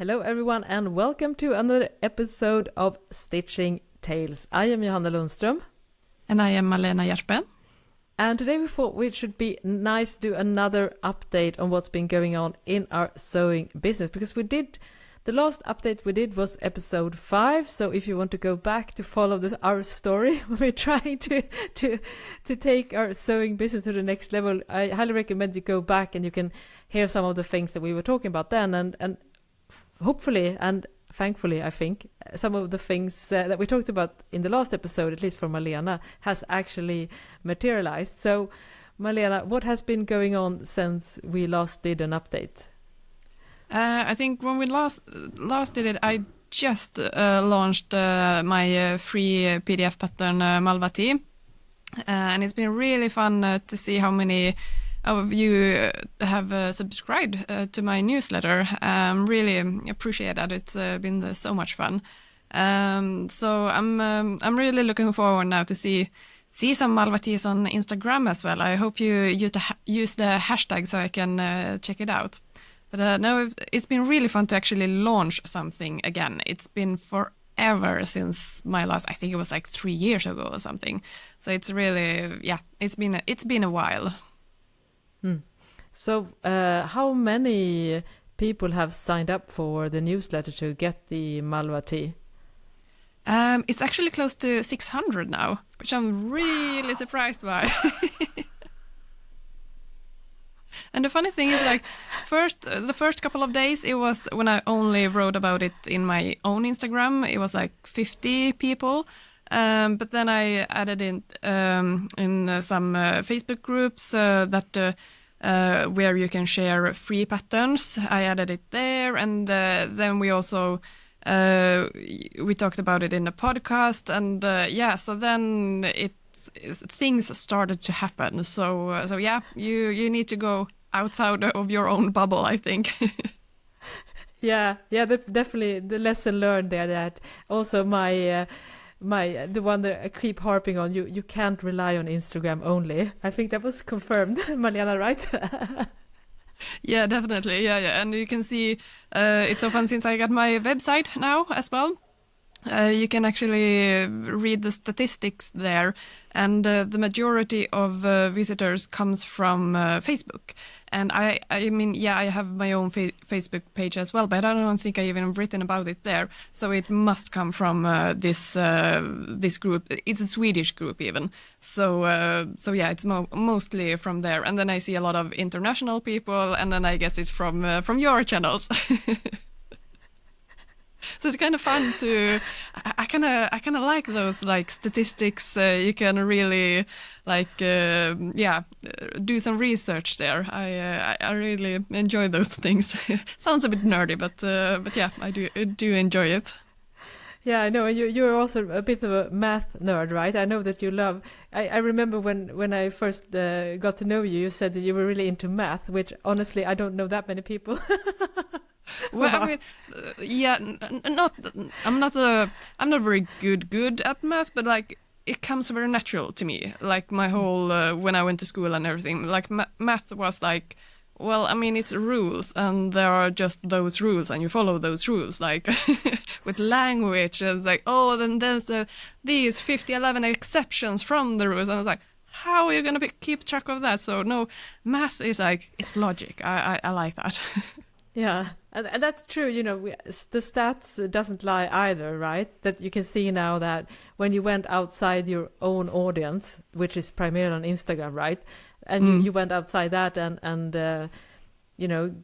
Hello everyone and welcome to another episode of Stitching Tales. I am Johanna Lundström. And I am Malena Järpen. And today we thought it should be nice to do another update on what's been going on in our sewing business. Because the last update we did was episode 5. So if you want to go back to follow our story, we're trying to take our sewing business to the next level. I highly recommend you go back and you can hear some of the things that we were talking about then. And hopefully and thankfully, I think, some of the things that we talked about in the last episode, at least for Malena, has actually materialized. So, Malena, what has been going on since we last did an update? I think when we last did it, I just launched my free PDF pattern, Malva Tea. And it's been really fun to see how many of you have subscribed to my newsletter. Really appreciate that. It's been so much fun. So I'm really looking forward now to see some Malva teas on Instagram as well. I hope you use the hashtag so I can check it out. But no, it's been really fun to actually launch something again. It's been forever since my last, I think it was like 3 years ago or something. So it's really, it's been a while. So how many people have signed up for the newsletter to get the Malva tea? It's actually close to 600 now, which I'm really surprised by. And the funny thing is, like, the first couple of days, it was when I only wrote about it in my own Instagram, it was like 50 people. But then I added in some Facebook groups where you can share free patterns. I added it there, and then we also we talked about it in the podcast, and so then things started to happen. So you need to go outside of your own bubble, I think. Yeah, definitely the lesson learned there. That also the one that I keep harping on, you can't rely on Instagram only. I think that was confirmed, Malena, right? Yeah, definitely. Yeah. And you can see it's so fun since I got my website now as well. You can actually read the statistics there, and the majority of visitors comes from Facebook. And I mean, I have my own Facebook page as well, but I don't think I even written about it there. So it must come from this group. It's a Swedish group even. So it's mostly from there. And then I see a lot of international people, and then I guess it's from your channels. So it's kind of fun to. I kind of like those like statistics. You can really do some research there. I really enjoy those things. Sounds a bit nerdy, but yeah, I do enjoy it. Yeah, I know. You're also a bit of a math nerd, right? I know that you love. I remember when I first got to know you, you said that you were really into math, which honestly I don't know that many people. Well, I mean, I'm not very good at math, but like it comes very natural to me. Like my whole when I went to school and everything, like math was like, well, I mean, it's rules, and there are just those rules, and you follow those rules. Like with language, it's like, oh, then there's these 11 exceptions from the rules, and it's like, how are you gonna keep track of that? So no, math is like, it's logic. I like that. Yeah, and that's true. You know, the stats doesn't lie either, right? That you can see now that when you went outside your own audience, which is primarily on Instagram, right? And you went outside that and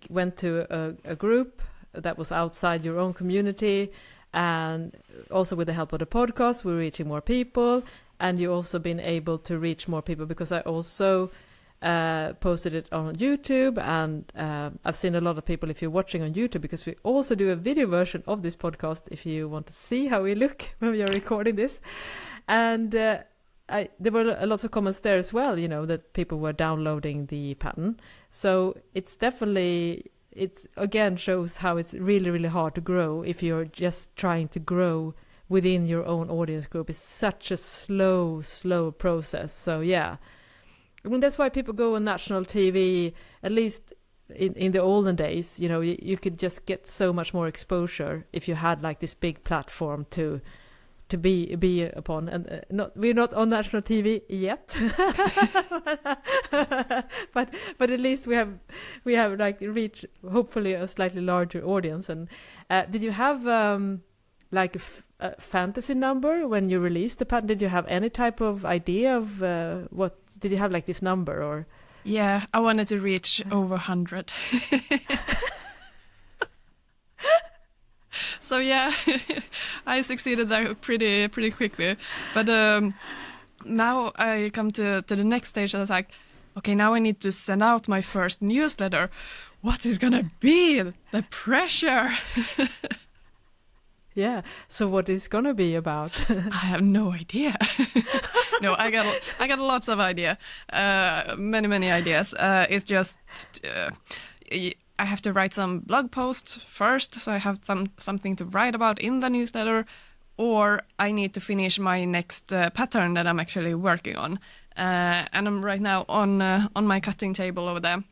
went to a group that was outside your own community, and also with the help of the podcast, we're reaching more people, and you also been able to reach more people because I also posted it on YouTube, and I've seen a lot of people, if you're watching on YouTube, because we also do a video version of this podcast if you want to see how we look when we are recording this. And there were lots of comments there as well, you know, that people were downloading the pattern. So it's definitely, it again shows how it's really, really hard to grow if you're just trying to grow within your own audience group. It's such a slow process. So yeah, I mean, that's why people go on national TV, at least in the olden days, you know, you could just get so much more exposure if you had like this big platform to be upon, and we're not on national TV yet, but at least we have like reached hopefully a slightly larger audience. And did you have like a fantasy number when you released the pattern? Did you have any type of idea of what did you have like this number or? Yeah, I wanted to reach over 100. So yeah, I succeeded there pretty quickly. But now I come to the next stage, and it's like, okay, now I need to send out my first newsletter. What is gonna be the pressure? Yeah. So what is gonna be about? I have no idea. No, I got lots of idea, many ideas. It's just I have to write some blog posts first, so I have something to write about in the newsletter, or I need to finish my next pattern that I'm actually working on, and I'm right now on my cutting table over there.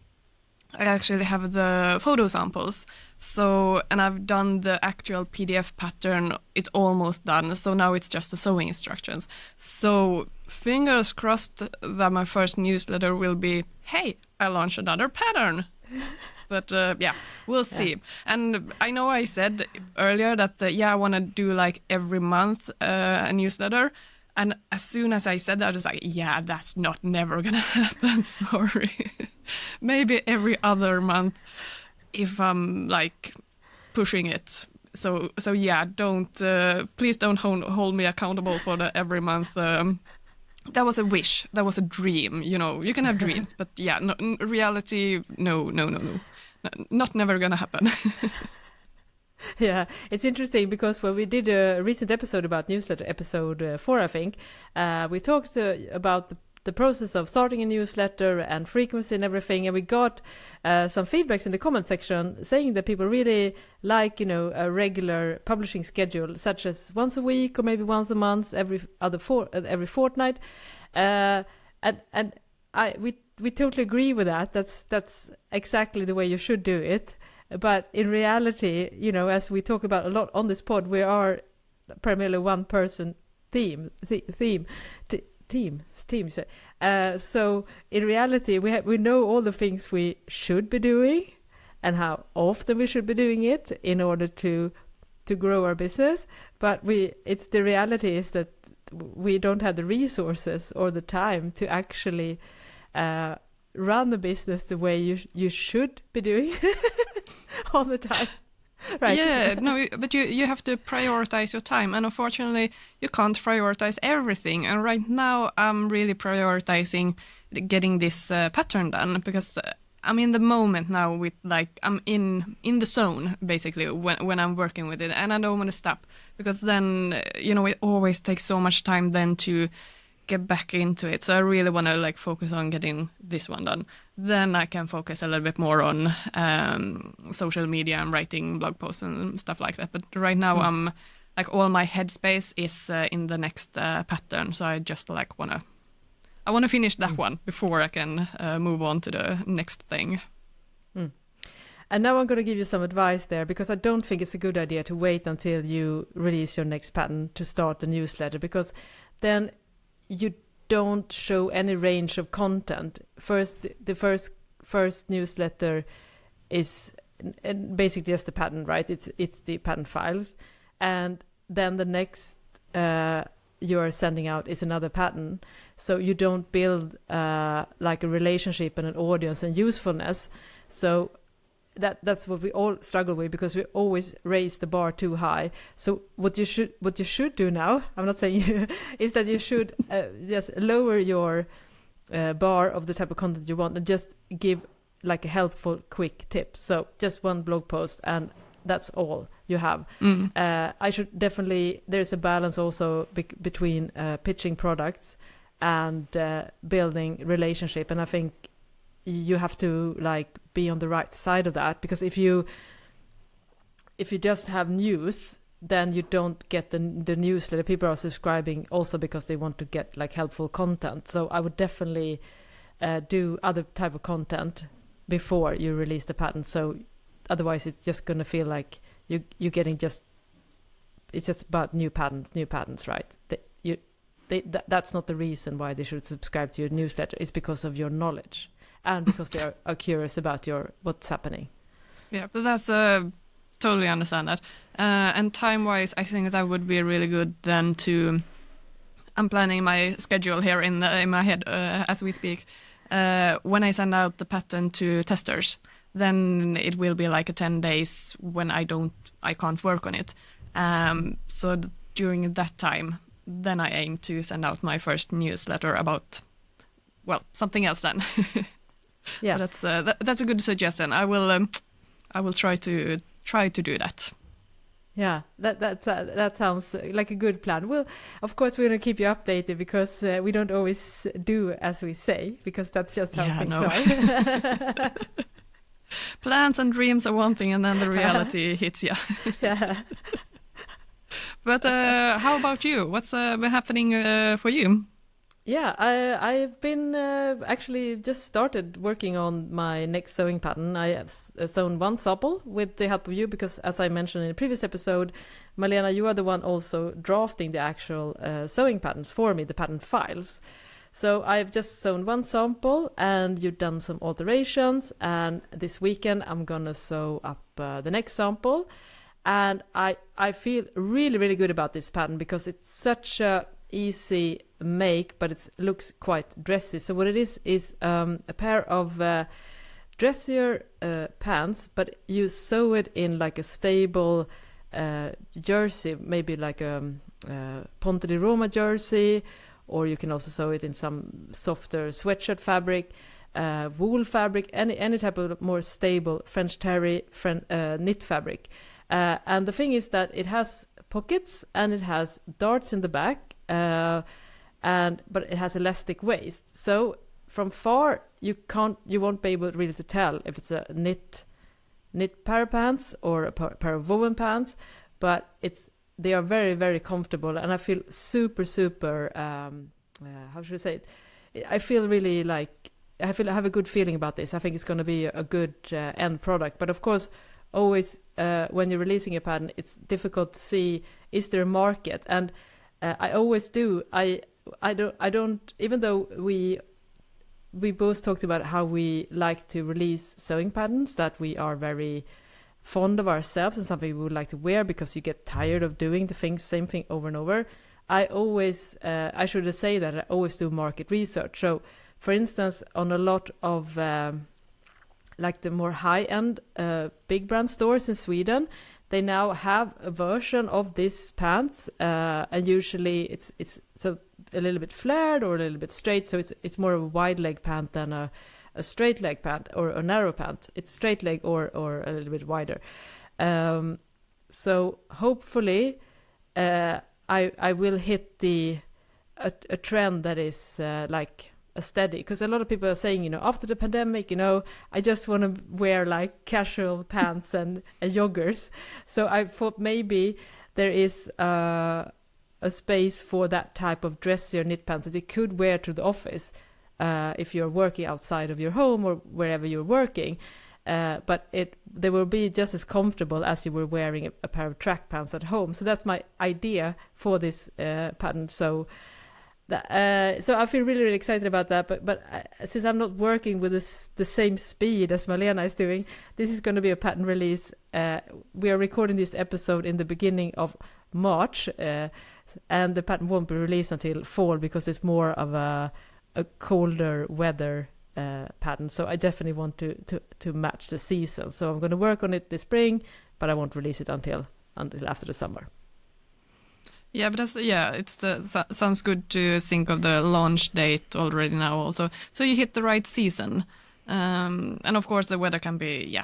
I actually have the photo samples, and I've done the actual PDF pattern. It's almost done, so now it's just the sewing instructions. So fingers crossed that my first newsletter will be, hey, I launched another pattern. But yeah, we'll see. Yeah. And I know I said earlier that, I want to do like every month a newsletter. And as soon as I said that, I was like, yeah, that's never going to happen. Sorry. Maybe every other month if I'm like pushing it. So yeah, please don't hold me accountable for the every month. That was a wish. That was a dream. You know, you can have dreams, but yeah, no, reality, no. Not never gonna happen. Yeah, it's interesting because when we did a recent episode about newsletter, episode 4, I think, we talked about the process of starting a newsletter and frequency and everything, and we got some feedbacks in the comment section saying that people really like, you know, a regular publishing schedule, such as once a week or maybe once a month, every fortnight, and we totally agree with that. That's exactly the way you should do it. But in reality, you know, as we talk about a lot on this pod, we are primarily one person teams. So in reality, we know all the things we should be doing and how often we should be doing it in order to grow our business. But it's the reality is that we don't have the resources or the time to actually run the business the way you should be doing all the time. Right. Yeah, no, but you have to prioritize your time, and unfortunately you can't prioritize everything. And right now I'm really prioritizing getting this pattern done, because I'm in the moment now with like I'm in the zone basically when I'm working with it, and I don't want to stop, because then you know it always takes so much time then to get back into it. So I really want to like focus on getting this one done. Then I can focus a little bit more on social media and writing blog posts and stuff like that. But right now I'm like all my headspace is in the next pattern. So I just like I want to finish that one before I can move on to the next thing. And now I'm going to give you some advice there, because I don't think it's a good idea to wait until you release your next pattern to start the newsletter, because then you don't show any range of content. The first newsletter is basically just the pattern, right? It's the pattern files, and then the next you're sending out is another pattern. So you don't build like a relationship and an audience and usefulness. So that's what we all struggle with, because we always raise the bar too high. So what you should do now, I'm not saying you, is that you should just lower your bar of the type of content you want and just give like a helpful quick tip. So just one blog post and that's all you have. I should definitely, there's a balance also between pitching products and building relationship, and I think you have to like be on the right side of that, because if you just have news, then you don't get the newsletter. People are subscribing also because they want to get like helpful content. So I would definitely do other type of content before you release the pattern. So otherwise it's just going to feel like you're getting it's just about new patterns, right? That's not the reason why they should subscribe to your newsletter. It's because of your knowledge and because they are curious about what's happening. Yeah, but that's totally understand that. And time-wise, I think that would be really good then to... I'm planning my schedule here in my head as we speak. When I send out the pattern to testers, then it will be like 10 days when I can't work on it. So during that time, then I aim to send out my first newsletter about, well, something else then. Yeah, so that's a good suggestion. I will try to do that. Yeah, that sounds like a good plan. Well, of course, we're going to keep you updated because we don't always do as we say, because that's just how things are. Plans and dreams are one thing, and then the reality hits you. Yeah. But how about you? What's been happening for you? Yeah, I've been actually just started working on my next sewing pattern. I have sewn one sample with the help of you because, as I mentioned in the previous episode, Malena, you are the one also drafting the actual sewing patterns for me, the pattern files. So I've just sewn one sample and you've done some alterations, and this weekend I'm gonna sew up the next sample. And I feel really, really good about this pattern because it's such a easy make, but it looks quite dressy. So what it is a pair of dressier pants, but you sew it in like a stable jersey, maybe like a Ponte di Roma jersey, or you can also sew it in some softer sweatshirt fabric, wool fabric, any type of more stable French terry knit fabric. And the thing is that it has pockets and it has darts in the back, but it has elastic waist. So from far you won't be able really to tell if it's a knit pair of pants or a pair of woven pants, but they are very, very comfortable, and I feel super how should I say it? I feel really like I have a good feeling about this. I think it's going to be a good end product, but of course always when you're releasing a pattern, it's difficult to see is there a market, and I always do. I don't. Even though we both talked about how we like to release sewing patterns, that we are very fond of ourselves and something we would like to wear because you get tired of doing the same thing over and over. I always, I should say that I always do market research. So, for instance, on a lot of like the more high-end big brand stores in Sweden, they now have a version of this pants, and usually it's so a little bit flared or a little bit straight. So it's more of a wide leg pant than a straight leg pant or a narrow pant. It's straight leg or a little bit wider. So hopefully I will hit a trend that is like a steady, because a lot of people are saying, after the pandemic, I just want to wear like casual pants and joggers. So I thought maybe there is a space for that type of dressier knit pants that you could wear to the office if you're working outside of your home or wherever you're working. But they will be just as comfortable as you were wearing a pair of track pants at home. So that's my idea for this pattern. So I feel really, really excited about that. But since I'm not working with the same speed as Malena is doing, this is going to be a pattern release. We are recording this episode in the beginning of March, and the pattern won't be released until fall because it's more of a colder weather pattern. So I definitely want to match the season. So I'm going to work on it this spring, but I won't release it until after the summer. Yeah, but sounds good to think of the launch date already now also. So you hit the right season. And of course the weather can be,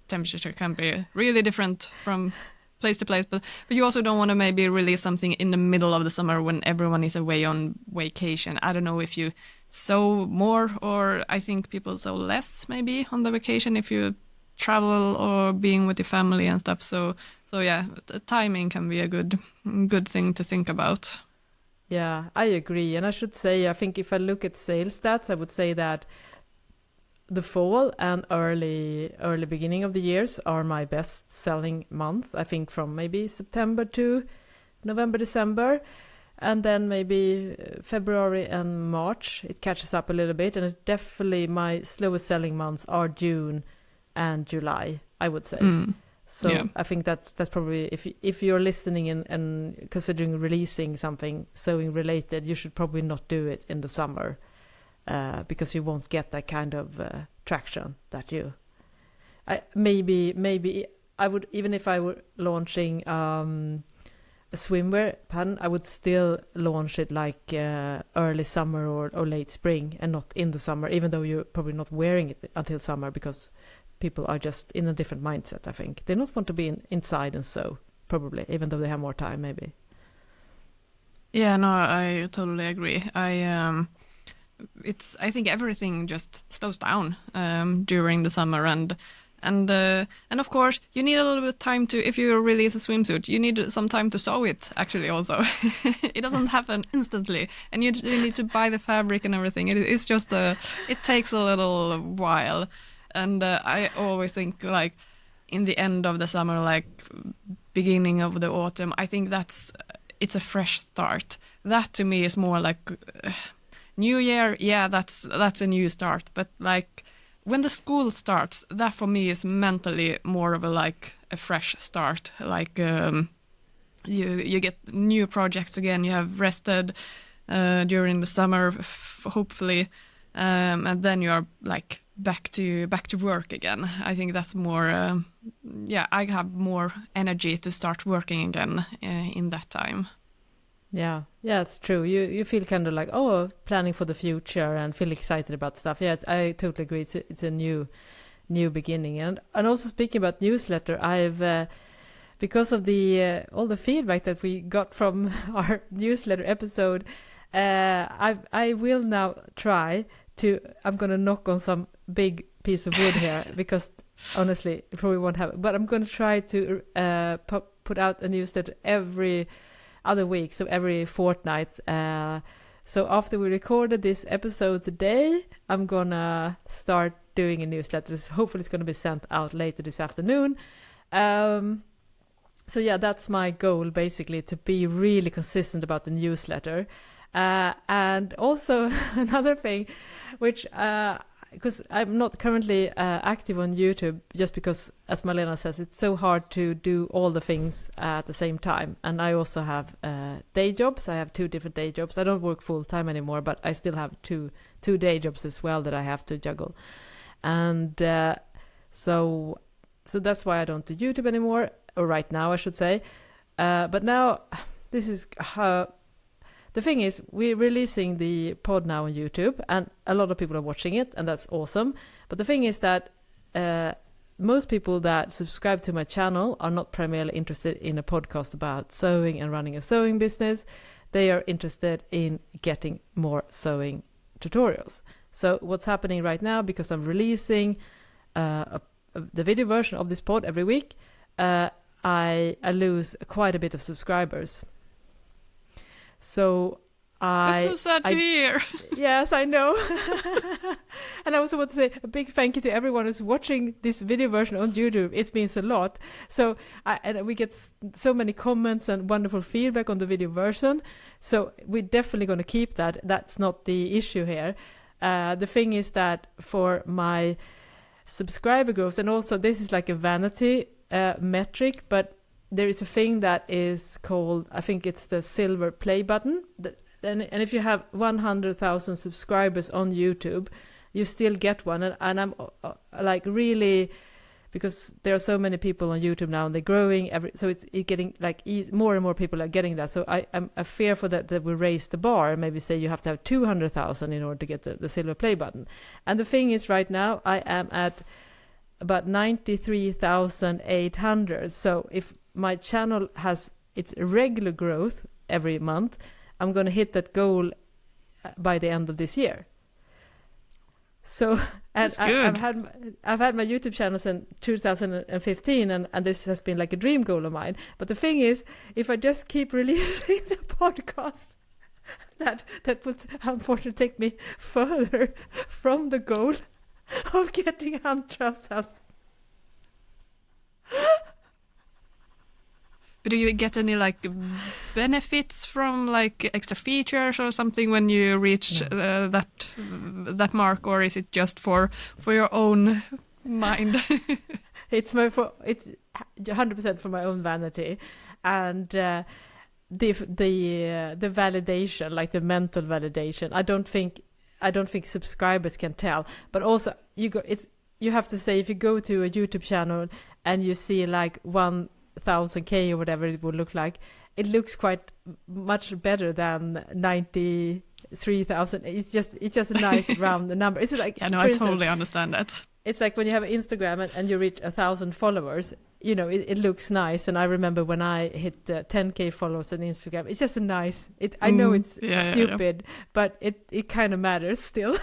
temperature can be really different from place to place. But you also don't want to maybe release something in the middle of the summer when everyone is away on vacation. I don't know if you sew more, or I think people sew less maybe on the vacation if you travel or being with your family and stuff. So yeah, the timing can be a good thing to think about. Yeah, I agree. And I should say, I think if I look at sales stats, I would say that the fall and early beginning of the years are my best selling month. I think from maybe September to November, December, and then maybe February and March it catches up a little bit, and it's definitely my slowest selling months are June and July, I would say. So yeah. I think that's probably, if you're listening and considering releasing something sewing related, you should probably not do it in the summer, because you won't get that kind of traction that you. Maybe I would, even if I were launching a swimwear pattern, I would still launch it like early summer or late spring, and not in the summer, even though you're probably not wearing it until summer, because people are just in a different mindset, I think. They don't want to be inside and sew, probably, even though they have more time, maybe. Yeah, no, I totally agree. I think everything just slows down during the summer, and of course you need a little bit of time to, if you release a swimsuit, you need some time to sew it actually also. It doesn't happen instantly, and you need to buy the fabric and everything. It's just it takes a little while. And I always think, like, in the end of the summer, like beginning of the autumn, I think it's a fresh start. That to me is more like New Year. Yeah, that's a new start. But like when the school starts, that for me is mentally more of a fresh start. Like you get new projects again. You have rested during the summer, hopefully, and then you are like back to work again. I think that's more I have more energy to start working again in that time. Yeah, it's true. You feel kind of like, planning for the future and feel excited about stuff. Yeah, I totally agree. It's a new beginning. And also speaking about newsletter, I've because of the all the feedback that we got from our newsletter episode, I will now try to, I'm going to knock on some big piece of wood here, because honestly, it probably won't happen. But I'm going to try to put out a newsletter every other week, so every fortnight. So after we recorded this episode today, I'm going to start doing a newsletter. Hopefully it's going to be sent out later this afternoon. So yeah, that's my goal, basically, to be really consistent about the newsletter. And also another thing, which because I'm not currently active on YouTube, just because, as Malena says, it's so hard to do all the things at the same time. And I also have day jobs. I have 2 different day jobs. I don't work full time anymore, but I still have two day jobs as well that I have to juggle. And so that's why I don't do YouTube anymore, or right now I should say. But now this is the thing is, we're releasing the pod now on YouTube, and a lot of people are watching it, and that's awesome. But the thing is that most people that subscribe to my channel are not primarily interested in a podcast about sewing and running a sewing business. They are interested in getting more sewing tutorials. So what's happening right now, because I'm releasing the video version of this pod every week, I lose quite a bit of subscribers. So that's so sad to hear. Yes, I know. And I also want to say a big thank you to everyone who's watching this video version on YouTube. It means a lot. So and we get so many comments and wonderful feedback on the video version. So we're definitely going to keep that. That's not the issue here. The thing is that for my subscriber growth, and also this is like a vanity metric, but there is a thing that is called, I think it's the silver play button. And if you have 100,000 subscribers on YouTube, you still get one. And I'm like really, because there are so many people on YouTube now and they're growing, so it's getting like more and more people are getting that. So I'm fearful that we raise the bar, maybe say you have to have 200,000 in order to get the silver play button. And the thing is, right now I am at about 93,800. So if my channel has its regular growth every month, I'm going to hit that goal by the end of this year. So, and I've had my YouTube channel since 2015, and this has been like a dream goal of mine. But the thing is, if I just keep releasing the podcast, that would unfortunately take me further from the goal. of getting hand trousers. But do you get any like benefits from like extra features or something when you reach that mark, or is it just for your own mind? It's 100% for my own vanity, and the validation, like the mental validation. I don't think subscribers can tell, but also you have to say, if you go to a YouTube channel and you see like 1,000K or whatever it would look like, it looks quite much better than 93,000. It's just a nice round number. It's like, yeah, no, I totally understand that. It's like when you have Instagram and you reach 1,000 followers, it looks nice. And I remember when I hit 10K followers on Instagram, it's just a nice, I know it's stupid, but it kind of matters still.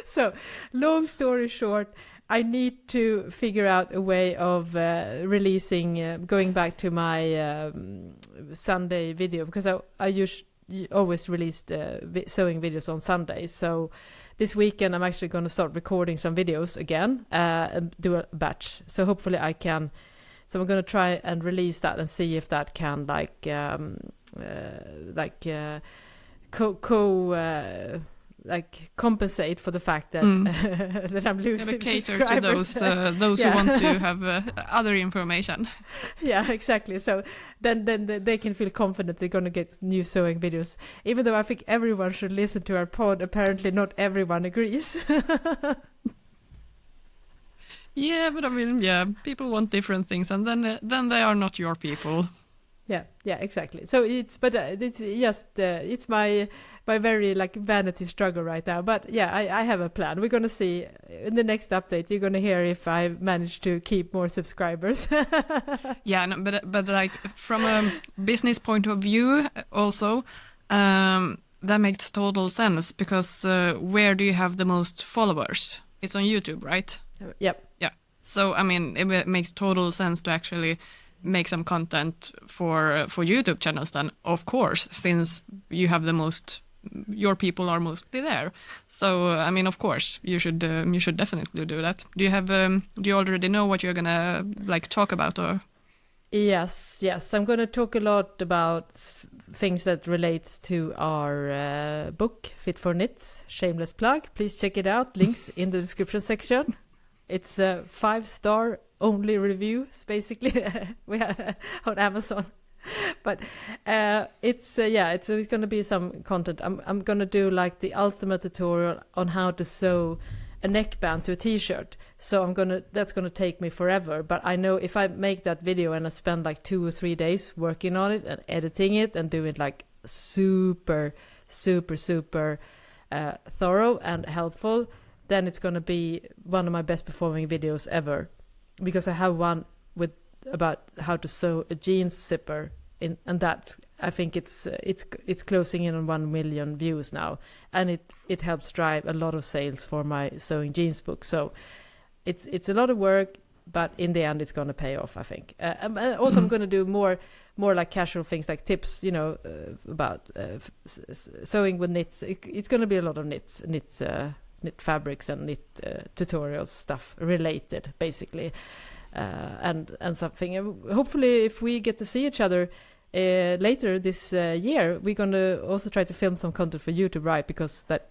So, long story short, I need to figure out a way of releasing, going back to my Sunday video, because I always released sewing videos on Sundays. So this weekend I'm actually going to start recording some videos again and do a batch. So hopefully I can. So I'm going to try and release that and see if that can compensate for the fact that that I'm losing subscribers. Cater to those who want to have other information. Yeah, exactly. So then they can feel confident they're going to get new sewing videos. Even though I think everyone should listen to our pod, apparently not everyone agrees. Yeah, but I mean, yeah, people want different things, and then they are not your people. Yeah, exactly. So it's just it's my very like vanity struggle right now. But yeah, I have a plan. We're gonna see in the next update. You're gonna hear if I manage to keep more subscribers. Yeah, no, but like from a business point of view, also that makes total sense, because where do you have the most followers? It's on YouTube, right? Yep. Yeah. So I mean, it makes total sense to actually make some content for YouTube channels then, of course, since you have your people are mostly there. So I mean, of course, you should definitely do that. Do you already know what you're gonna like talk about, or? Yes, I'm gonna talk a lot about things that relates to our book Fit for Knits. Shameless plug, please check it out, links in the description section. It's a 5-star only reviews basically we have on Amazon, but it's going to be some content. I'm going to do like the ultimate tutorial on how to sew a neckband to a t-shirt. So that's going to take me forever, but I know if I make that video and I spend like 2 or 3 days working on it and editing it and do it like super thorough and helpful, then it's going to be one of my best performing videos ever. Because I have one about how to sew a jeans zipper, and that's, I think it's closing in on 1 million views now, and it helps drive a lot of sales for my sewing jeans book. So it's a lot of work, but in the end it's going to pay off, I think. And also I'm going to do more like casual things, like tips, about sewing with knits. It's going to be a lot of knit fabrics and knit tutorials stuff related, basically, and something. Hopefully, if we get to see each other later this year, we're gonna also try to film some content for YouTube, right? Because that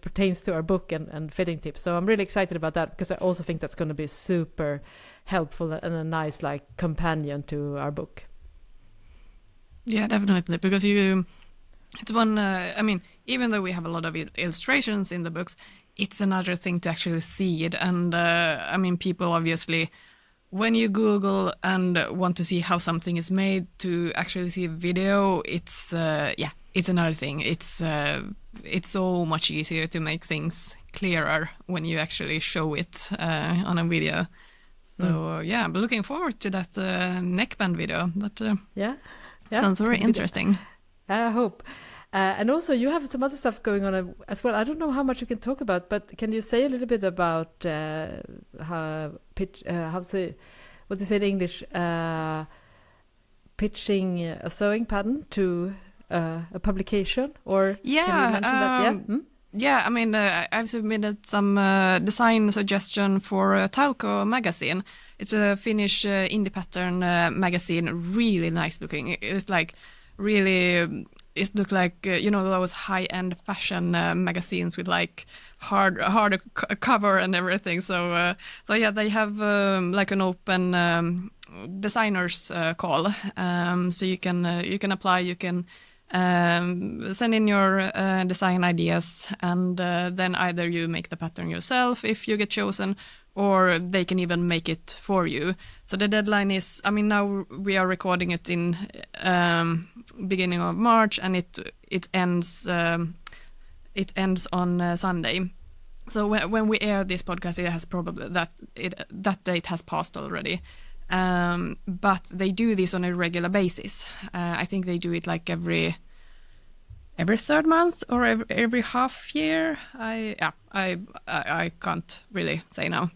pertains to our book and fitting tips. So I'm really excited about that, because I also think that's going to be super helpful and a nice like companion to our book. Yeah, definitely, because it's one, I mean, even though we have a lot of illustrations in the books, it's another thing to actually see it. And I mean, people obviously, when you Google and want to see how something is made, to actually see a video, it's another thing. It's so much easier to make things clearer when you actually show it on a video. So yeah, I'm looking forward to that neckband video. That sounds very interesting. I hope. And also you have some other stuff going on as well. I don't know how much you can talk about, but can you say a little bit about what do you say in English? Pitching a sewing pattern to a publication, or Yeah, can you mention that? Yeah. Yeah, I mean, I've submitted some design suggestion for Tauko Magazine. It's a Finnish indie pattern magazine, really nice looking. It's like really, it look like, those high-end fashion magazines with like hard cover and everything. So yeah, they have like an open designers call. So you can apply, you can send in your design ideas, and then either you make the pattern yourself if you get chosen, or they can even make it for you. So the deadline is, I mean, now we are recording it in beginning of March, and it ends on Sunday. So when we air this podcast, it has probably that date has passed already. But they do this on a regular basis. I think they do it like every third month or every half year. I can't really say now.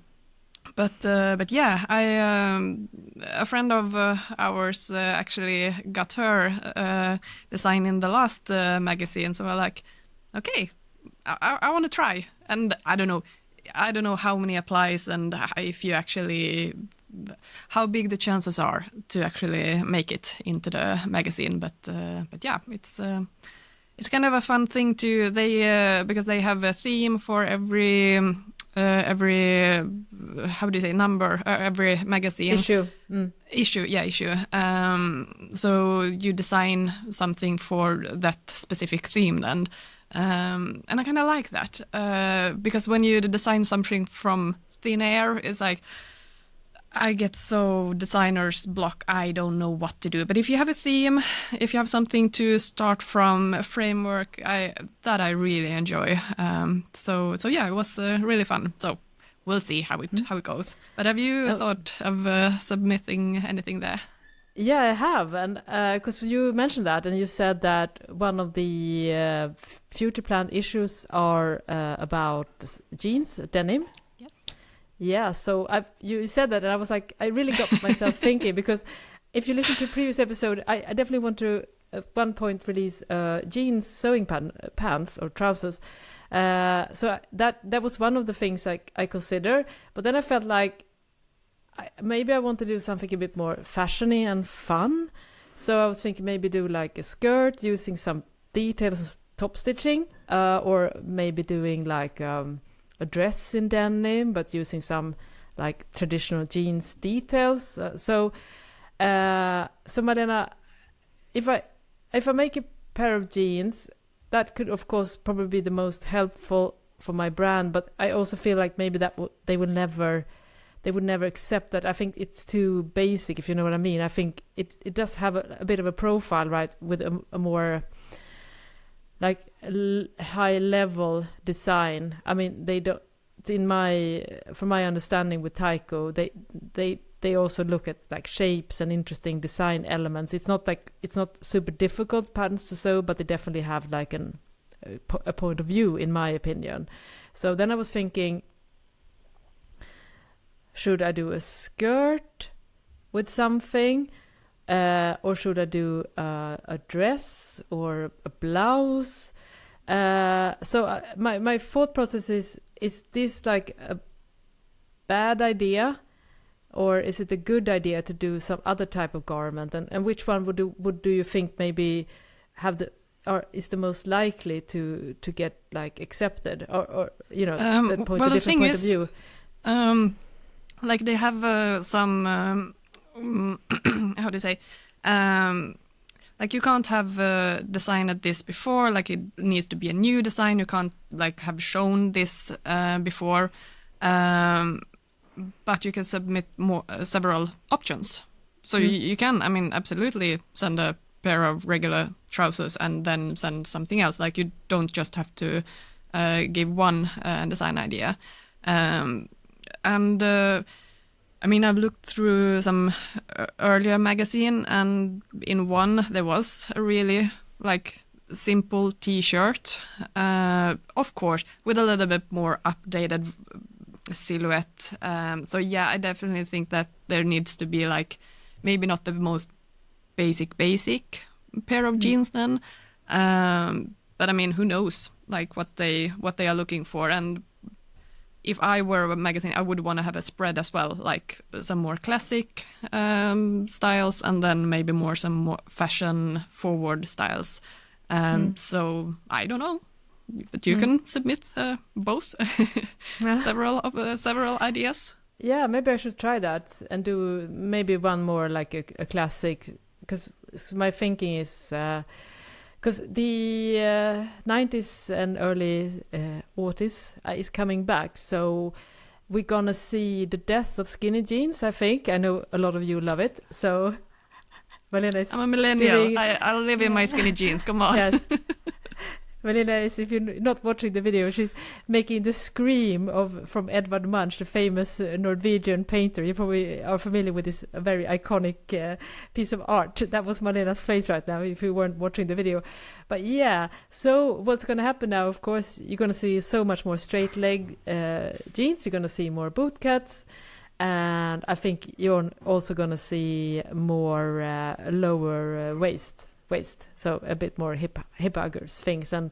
But yeah, a friend of ours actually got her design in the last magazine. So I'm like, okay, I want to try. And I don't know how many applies and if you actually, how big the chances are to actually make it into the magazine. But yeah, it's kind of a fun thing to because they have a theme for every how do you say number every magazine issue. issue. So you design something for that specific theme then. And I kind of like that because when you design something from thin air, it's like I get so designer's block. I don't know what to do. But if you have a theme, if you have something to start from, a framework, I really enjoy. So yeah, it was really fun. So we'll see how it goes. But have you thought of submitting anything there? Yeah, I have, and because you mentioned that, and you said that one of the future planned issues are about jeans, denim. Yes. Yeah, so you said that, and I was like, I really got myself thinking, because if you listen to the previous episode, I definitely want to at one point release jeans sewing pants or trousers. So that was one of the things I consider, but then I felt like maybe I want to do something a bit more fashiony and fun. So I was thinking maybe do like a skirt using some details of top stitching, or maybe doing like a dress in denim but using some like traditional jeans details. So Malena, if I make a pair of jeans, that could of course probably be the most helpful for my brand, but I also feel like maybe that they would never accept that. I think it's too basic, if you know what I mean. I think it does have a bit of a profile, right, with a more like high level design. I mean, they don't, from my understanding with Tauko, they also look at like shapes and interesting design elements. It's not super difficult patterns to sew, but they definitely have like a point of view, in my opinion. So then I was thinking, should I do a skirt with something, or should I do a dress or a blouse? So my thought process is this like a bad idea, or is it a good idea to do some other type of garment? And which one would do you think maybe is the most likely to get like accepted, or you know, the different point of view? Like they have some, how do you say, like you can't have designed this before, like it needs to be a new design. You can't like have shown this before, but you can submit several options. So you can, I mean, absolutely send a pair of regular trousers and then send something else. Like you don't just have to give one design idea. And I mean, I've looked through some earlier magazine, and in one there was a really like simple t-shirt, of course, with a little bit more updated silhouette. So yeah, I definitely think that there needs to be like maybe not the most basic, pair of jeans then. But I mean, who knows, like what they are looking for. And if I were a magazine, I would want to have a spread as well, like some more classic styles, and then maybe some more fashion forward styles. So I don't know, but you can submit both several ideas. Yeah, maybe I should try that and do maybe one more like a classic, because my thinking is because the 90s and early 80s is coming back, so we're gonna see the death of skinny jeans, I think. I know a lot of you love it, so Malena is... I'm a millennial. I live in my skinny jeans, come on. Yes. Malena is, if you're not watching the video, she's making the scream from Edvard Munch, the famous Norwegian painter. You probably are familiar with this very iconic piece of art. That was Malena's face right now, if you weren't watching the video. But yeah, so what's going to happen now, of course, you're going to see so much more straight leg jeans. You're going to see more boot cuts. And I think you're also going to see more lower waist, so a bit more hip huggers things, and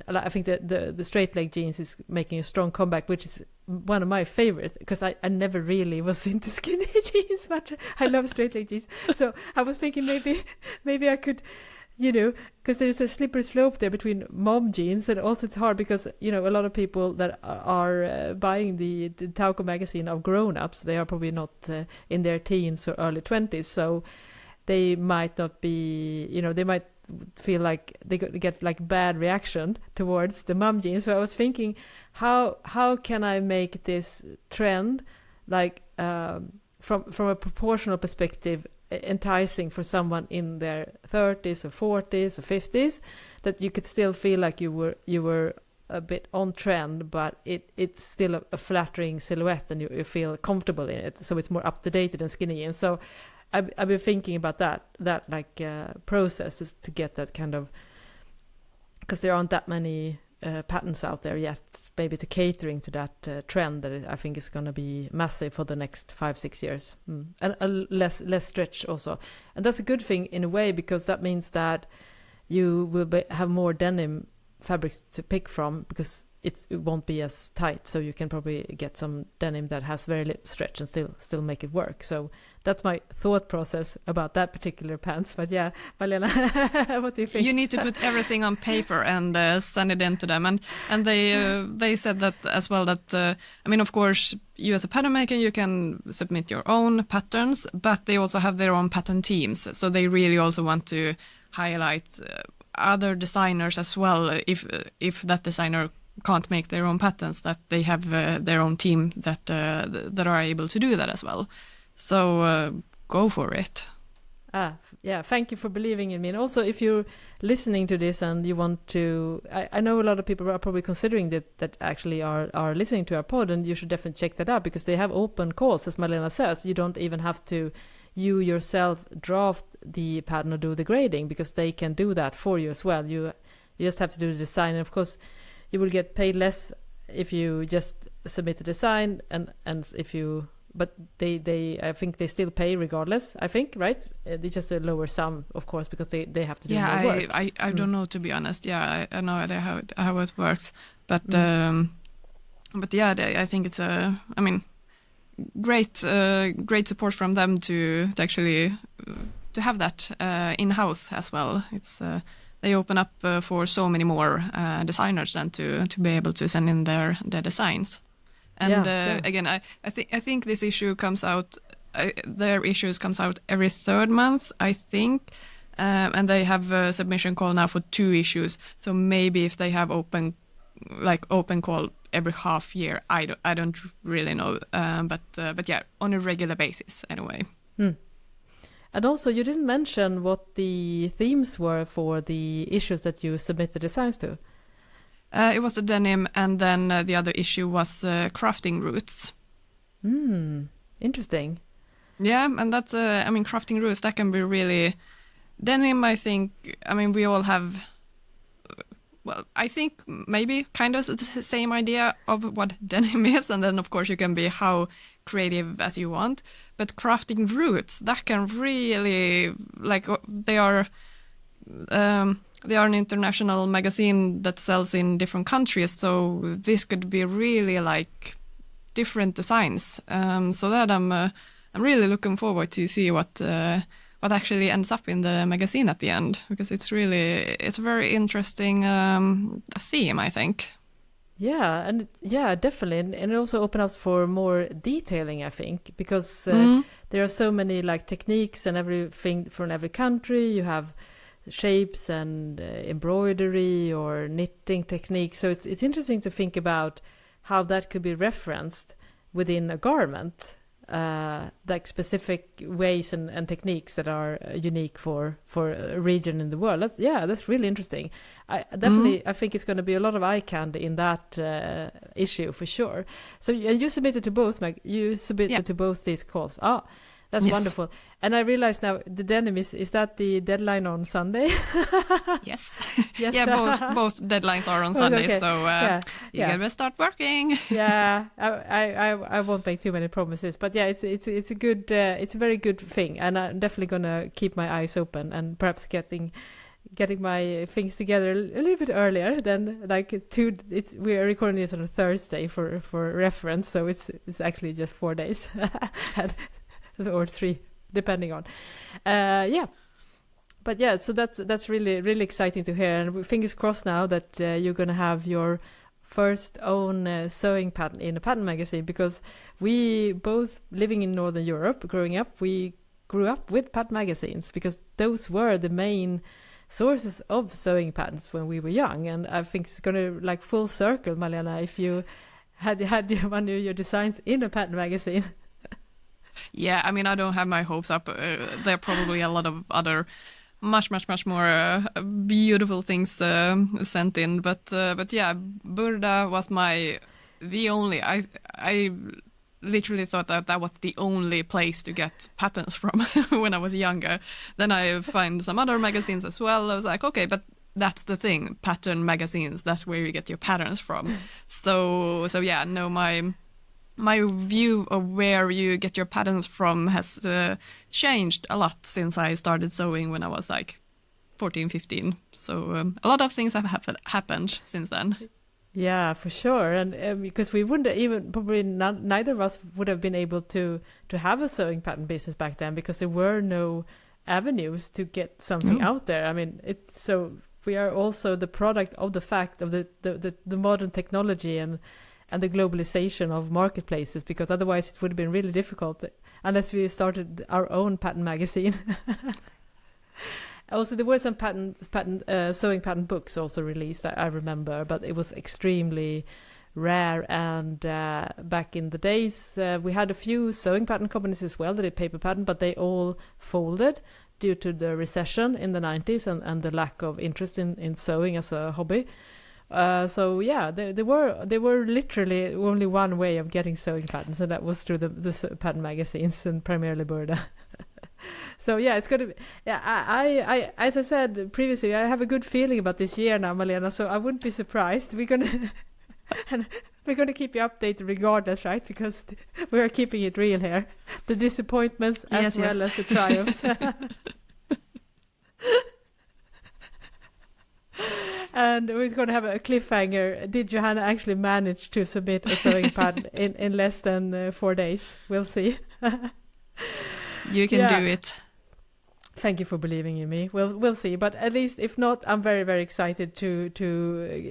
I think that the straight leg jeans is making a strong comeback, which is one of my favorite, because I never really was into skinny jeans, but I love straight leg jeans. So I was thinking maybe I could, because there's a slippery slope there between mom jeans, and also it's hard because a lot of people that are buying the Tauko magazine of grown-ups, they are probably not in their teens or early 20s, so they might not be, they might feel like they get like bad reaction towards the mom jeans. So I was thinking, how can I make this trend, like from a proportional perspective, enticing for someone in their 30s or 40s or 50s, that you could still feel like you were a bit on trend, but it's still a flattering silhouette, and you feel comfortable in it, so it's more up to date than skinny jeans. So I've been thinking about that like process to get that kind of, because there aren't that many patterns out there yet, maybe to catering to that trend that I think is going to be massive for the next 5-6 years, and less stretch also. And that's a good thing in a way, because that means that you will have more denim fabrics to pick from, because it won't be as tight, so you can probably get some denim that has very little stretch and still make it work. So that's my thought process about that particular pants. But yeah, Malena, what do you think? You need to put everything on paper and send it in to them, and they said that as well, that I mean, of course, you as a pattern maker, you can submit your own patterns, but they also have their own pattern teams, so they really also want to highlight other designers as well, if that designer can't make their own patterns, that they have their own team that are able to do that as well. So go for it. Yeah, thank you for believing in me. And also, if you're listening to this and you want to, I know a lot of people are probably considering that actually are listening to our pod, and you should definitely check that out, because they have open calls, as Malena says. You don't even have to you yourself draft the pattern or do the grading, because they can do that for you as well. You just have to do the design, and of course you will get paid less if you just submit the design, and if you, but they I think they still pay regardless, I think, right? It's just a lower sum, of course, because they have to do more work. I don't know, to be honest. Yeah, I know how it works, but yeah, I think it's great support from them to actually to have that in-house as well. It's they open up for so many more designers then to be able to send in their designs. And again, I think this issue comes out. Their issues comes out every third month, I think, and they have a submission call now for 2 issues. So maybe if they have open call every half year, I don't really know, but yeah, on a regular basis anyway. And also, you didn't mention what the themes were for the issues that you submitted designs to. It was a denim, and then the other issue was crafting roots. Interesting. Yeah, and that's crafting roots, that can be really denim. I think, we all have well, I think maybe kind of the same idea of what denim is, and then of course you can be how creative as you want. But crafting roots, that can really, like, they are an international magazine that sells in different countries, so this could be really like different designs. So that I'm really looking forward to see what actually ends up in the magazine at the end, because it's a very interesting theme, I think. Yeah, and definitely, and it also opens up for more detailing, I think, because there are so many like techniques and everything from every country. You have shapes and embroidery or knitting techniques, so it's interesting to think about how that could be referenced within a garment, like specific ways and techniques that are unique for a region in the world. That's really interesting. I think it's going to be a lot of eye candy in that issue for sure. So you submitted to both, Meg. You submitted to both these calls. That's wonderful. And I realize now the denim is that the deadline on Sunday? Yes. Yes. Yeah, both deadlines are on Sunday, okay. So you gotta start working. Yeah, I won't make too many promises, but yeah, it's a good, it's a very good thing, and I'm definitely gonna keep my eyes open and perhaps getting my things together a little bit earlier than like we are recording this on a Thursday for reference, so it's actually just 4 days. Or 3, depending on. But yeah, so that's really, really exciting to hear, and fingers crossed now that you're going to have your first own sewing pattern in a pattern magazine, because we both, living in Northern Europe, growing up, we grew up with pattern magazines because those were the main sources of sewing patterns when we were young. And I think it's going to like full circle, Malena, if you had one of your designs in a pattern magazine. Yeah, I mean, I don't have my hopes up. There are probably a lot of other much more beautiful things sent in. But yeah, Burda was the only. I literally thought that was the only place to get patterns from when I was younger. Then I find some other magazines as well. I was like, okay, but that's the thing, pattern magazines. That's where you get your patterns from. So yeah, no, my view of where you get your patterns from has changed a lot since I started sewing when I was like 14, 15. So a lot of things have happened since then. Yeah, for sure. And because we wouldn't even, probably neither of us would have been able to have a sewing pattern business back then, because there were no avenues to get something out there. I mean, we are also the product of the fact of the modern technology and the globalization of marketplaces, because otherwise it would have been really difficult unless we started our own pattern magazine. Also, there were some sewing pattern books also released, I remember, but it was extremely rare. And back in the days, we had a few sewing pattern companies as well that did paper pattern, but they all folded due to the recession in the 90s and the lack of interest in sewing as a hobby. So yeah, there were literally only one way of getting sewing patterns, and that was through the pattern magazines, and primarily Burda. So yeah, it's gonna be. Yeah, I as I said previously, I have a good feeling about this year now, Malena. So I wouldn't be surprised. We're gonna keep you updated regardless, right? Because we are keeping it real here. The disappointments as well as the triumphs. And we're going to have a cliffhanger. Did Johanna actually manage to submit a sewing pattern in less than 4 days? We'll see. You can do it. Thank you for believing in me. We'll see. But at least, if not, I'm very, very excited to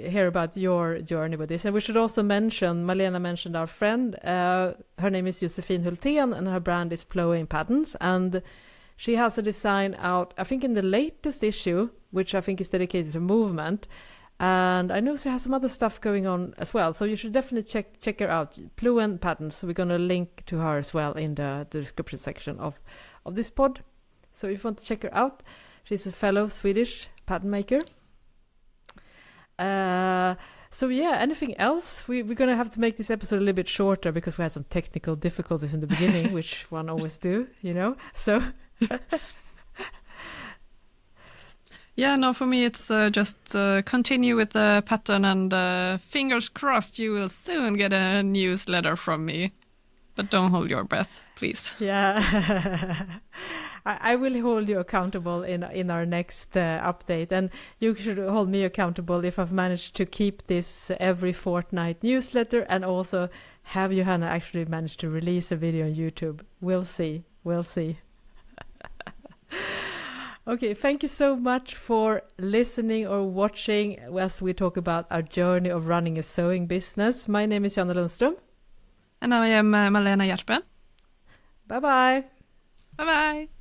hear about your journey with this. And we should also mention, Malena mentioned our friend. Her name is Josefin Hultén, and her brand is Ploen Patterns. And she has a design out, I think, in the latest issue, which I think is dedicated to movement. And I know she has some other stuff going on as well. So you should definitely check her out. Ploen Patterns. We're going to link to her as well in the description section of this pod. So if you want to check her out, she's a fellow Swedish pattern maker. So yeah, anything else? We're going to have to make this episode a little bit shorter because we had some technical difficulties in the beginning, which one always do, So... Yeah, no, for me it's just continue with the pattern, and fingers crossed you will soon get a newsletter from me. But don't hold your breath, please. Yeah. I will hold you accountable in our next update, and you should hold me accountable if I've managed to keep this every fortnight newsletter, and also have Johanna actually managed to release a video on YouTube. We'll see. Okay, thank you so much for listening or watching as we talk about our journey of running a sewing business. My name is Janne Lundström. And I am Malena Hjertben. Bye-bye. Bye-bye.